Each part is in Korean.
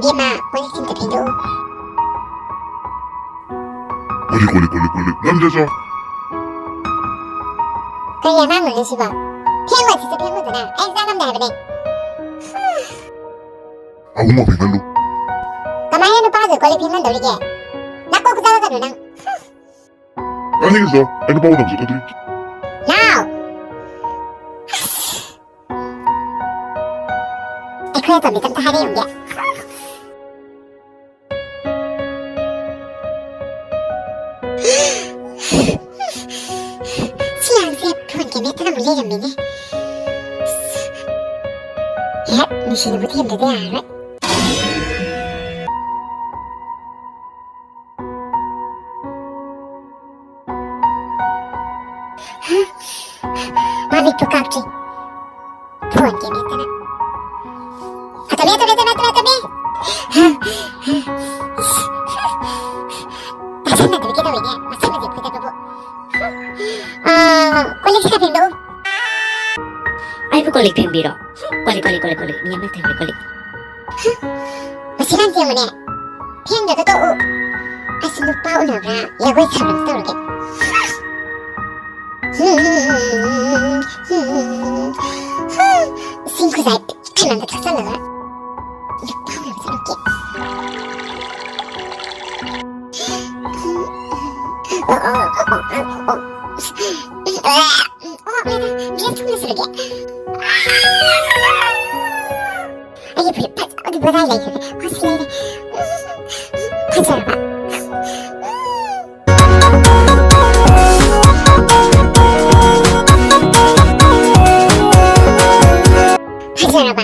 Bima, 꼴리팀 대표도 꼴리 남자죠? 그래야 막 놀리시고 피한 거 진짜 피한 거잖아. 아이 싸감다 해보네. 엄마 백날로 가만히 빠져 꼴리 피만 놀리게 나꼭 그 자가가 누랑 아니겠어 애는 빠고 남자 어디 now 그래도 미담 다 하래 용게 시향세 부은게 메트가 물리점이네 야 미신이 못하면 되대 알아? 마음이 두껍지 부은게 메트나 다시나 들게 더위냐 마찬가지 그대로 꼴리시가 별로 아이고 꼴릭 뱀비로 꼴릭 미얀말 때문에 꼴릭 시간 때문에 피한겨도 또 아시 누빠 오너라 야구의 참을 떠오르게 싱크사이 pik하면서 탁살나가 누빠 오너라 저렇게 미안 총무스럽게 이게 불 어디 뭐라 이래 화실래 가져와봐 가져와봐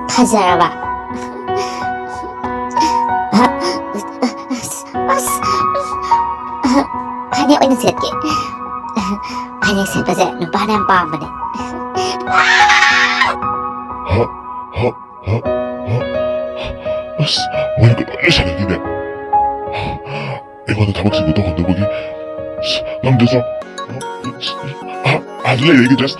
가져와봐 Hanya orang sikit. Hanya siapa saja nampak nampak mana. 왜 이렇게 빨리 사귀네 이거는 다박씨 못하고 너보기 남자서 아들래 얘기 됐어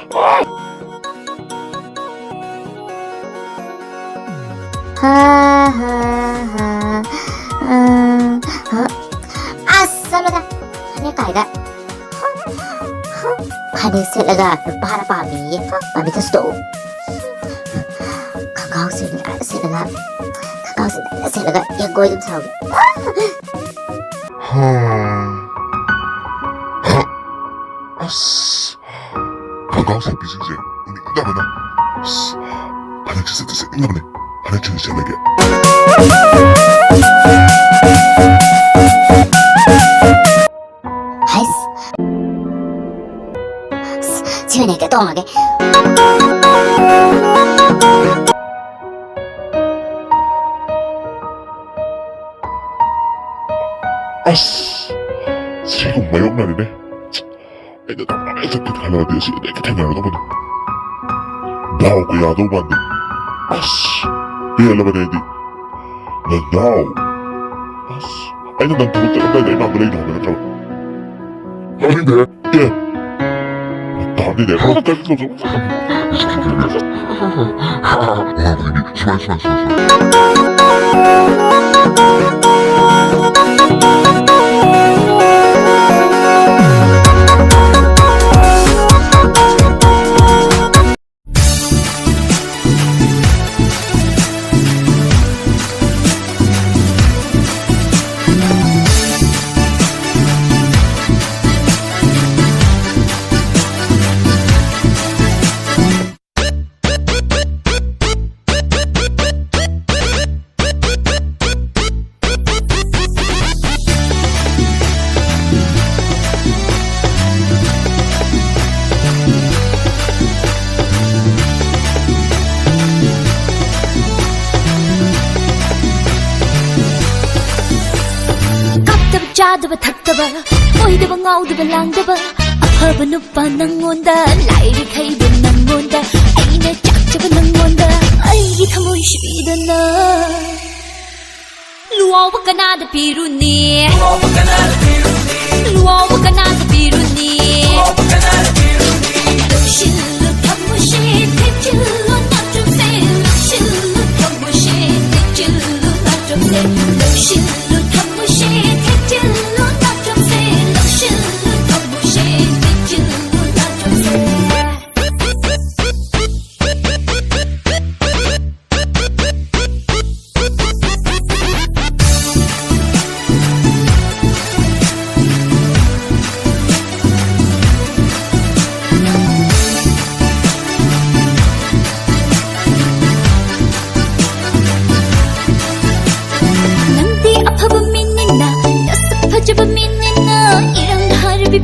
아싸라가 하늘 가이가 하늘 셀라가 누파 하나 밤이 밤이 탔어 가까워 셀라가 가까워 셀라가 연고에 좀 사오게 아씨 가까워서 비즈니스 우리 나가나 반역 짓을 뜻에 나가네 반역 짓을 잘하게 지원이니까 똥하게 아씨 지금 마역날이네 애들 다 말해서 그 갈라가 되어서 내 곁에 나가다 보니 나오고 야도 봤네 아씨 왜 연락을 해야 돼? 난 나오 아씨 아니 난 그것 때문에 내 남들의 일을 하면 되잖아 아닌데 예 아니 내가 할까지 좀 와 우리 심한 짜드바 탁다바 오이드바 ngau드바 랑드바 아파바 누빠 낭몬다 라이리 카이브 낭몬다 아이네 짝짝바 낭몬다 아이기 타모이 시비다 나 루아와 까나다 비루니 루아와 까나다 비루니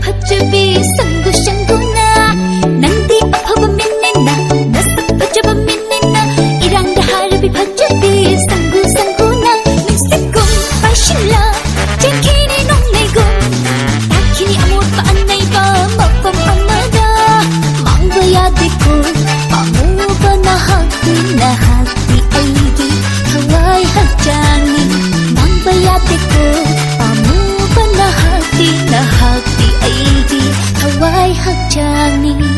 팥즙이 상구샹구나 낭디 아파봐 민니나 나서 빠져봐 민니나 이랑다 하루비 팥즙이 상구상구나 눈새꿈 빠실라 제키니 농내꿈 다키니 아무것도 안 나이봐 먹방 안 나다 망봐야 되고 아무바 나 하기 아이기 하와이 하자니 망봐야 되고 아무바 나 하기 아이기 하와이 하자니